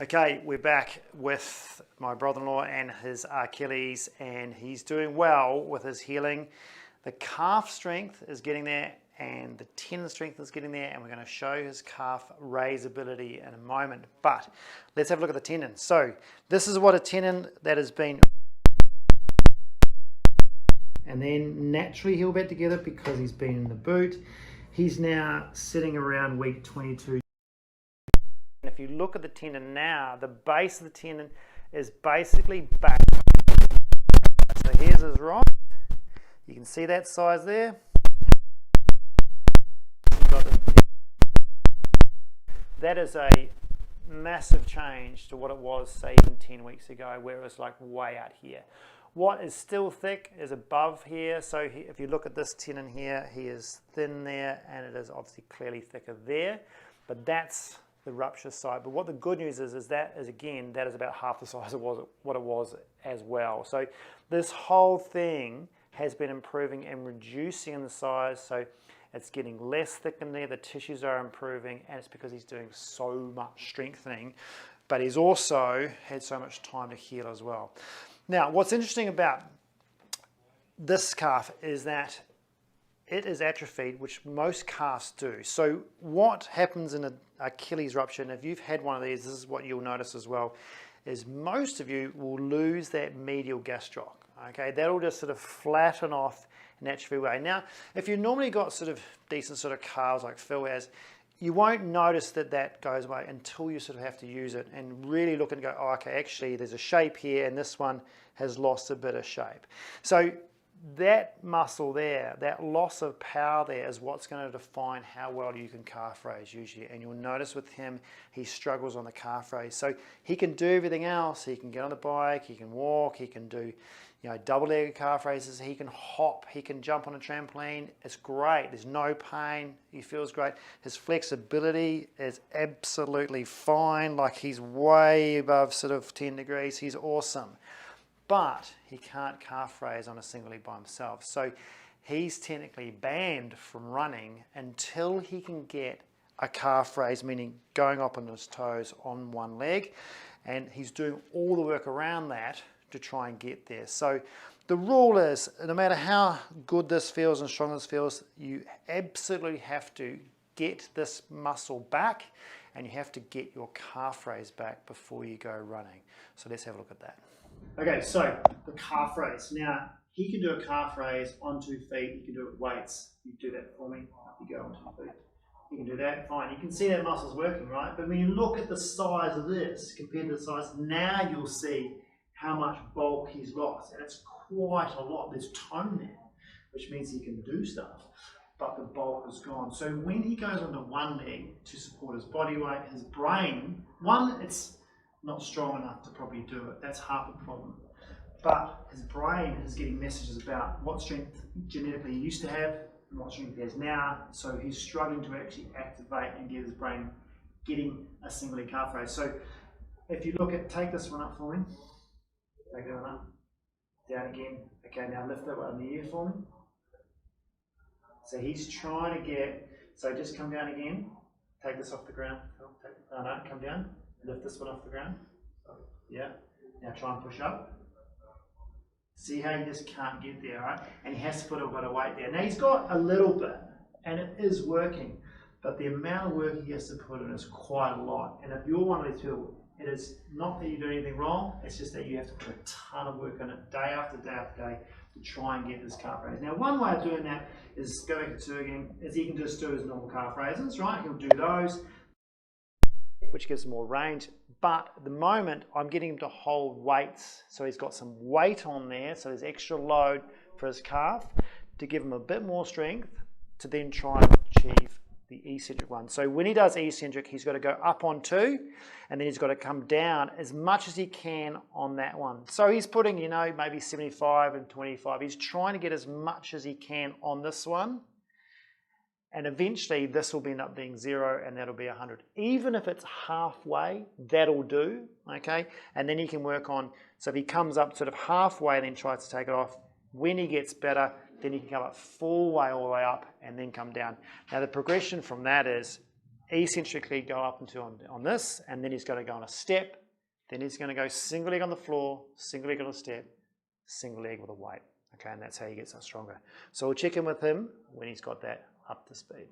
Okay, we're back with my brother-in-law and his Achilles, and he's doing well with his healing. The calf strength is getting there, and the tendon strength is getting there, and we're going to show his calf raise ability in a moment. But let's have a look at the tendon. So this is what a tendon that has been, and then naturally heal back together because he's been in the boot. He's now sitting around week 22. If you look at the tendon now, the base of the tendon is basically back. So here's his right. You can see that size there. That is a massive change to what it was, say, even 10 weeks ago, where it was like way out here. What is still thick is above here. So if you look at this tendon here, he is thin there, and it is obviously clearly thicker there. But that's the rupture side. But what the good news is that is, again, that is about half the size of what it was as well. So this whole thing has been improving and reducing in the size. So it's getting less thick in there, the tissues are improving, and it's because he's doing so much strengthening, but he's also had so much time to heal as well. Now, what's interesting about this calf is that it is atrophied, which most calves do. So what happens in an Achilles rupture, and if you've had one of these, this is what you'll notice as well, is most of you will lose that medial gastroc. Okay, that'll just sort of flatten off in an atrophy way. Now, if you've normally got sort of decent sort of calves like Phil has, you won't notice that that goes away until you sort of have to use it and really look and go, oh, okay, actually there's a shape here and this one has lost a bit of shape. So that muscle there, that loss of power there is what's going to define how well you can calf raise usually. And you'll notice with him, he struggles on the calf raise. So he can do everything else. He can get on the bike, he can walk, he can do, you know, double-legged calf raises, he can hop, he can jump on a trampoline. It's great. There's no pain. He feels great. His flexibility is absolutely fine. Like, he's way above sort of 10 degrees. He's awesome. But he can't calf raise on a single leg by himself. So he's technically banned from running until he can get a calf raise, meaning going up on his toes on one leg. And he's doing all the work around that to try and get there. So the rule is, no matter how good this feels and strong this feels, you absolutely have to get this muscle back, and you have to get your calf raise back before you go running. So let's have a look at that. Okay, so the calf raise. Now, he can do a calf raise on 2 feet. He can do it with weights. You do that for me. Up you go on 2 feet. You can do that, fine. You can see that muscle's working, right? But when you look at the size of this compared to the size, now you'll see how much bulk he's lost. And it's quite a lot. There's tone there, which means he can do stuff, but the bulk is gone. So when he goes onto one leg to support his body weight, his brain, one, it's not strong enough to probably do it. That's half the problem. But his brain is getting messages about what strength genetically he used to have and what strength he has now. So he's struggling to actually activate and get his brain getting a single leg calf raise. So if you look at, take this one up for me. Take that one up. Down again. Okay, now lift that one in the ear for me. So he's trying to get, so just come down again. Take this off the ground. No, come down. Lift this one off the ground. Yeah. Now try and push up. See how you just can't get there, right? And he has to put a bit of weight there. Now he's got a little bit, and it is working, but the amount of work he has to put in is quite a lot. And if you're one of these people, it is not that you do anything wrong, it's just that you have to put a ton of work on it day after day after day to try and get this calf raise. Now, one way of doing that is, go back to 2 again, is he can just do his normal calf raises, right? He'll do those, which gives more range. But at the moment, I'm getting him to hold weights. So he's got some weight on there, so there's extra load for his calf to give him a bit more strength to then try and achieve the eccentric one. So when he does eccentric, he's got to go up on 2, and then he's got to come down as much as he can on that one. So he's putting, you know, maybe 75 and 25. He's trying to get as much as he can on this one. And eventually this will end up being 0, and that'll be 100. Even if it's halfway, that'll do, okay? And then he can work on, so if he comes up sort of halfway and then tries to take it off, when he gets better, then he can come up full way all the way up and then come down. Now the progression from that is eccentrically go up into on this, and then he's got to go on a step, then he's going to go single leg on the floor, single leg on a step, single leg with a weight. Okay, and that's how he gets stronger. So we'll check in with him when he's got that up to speed.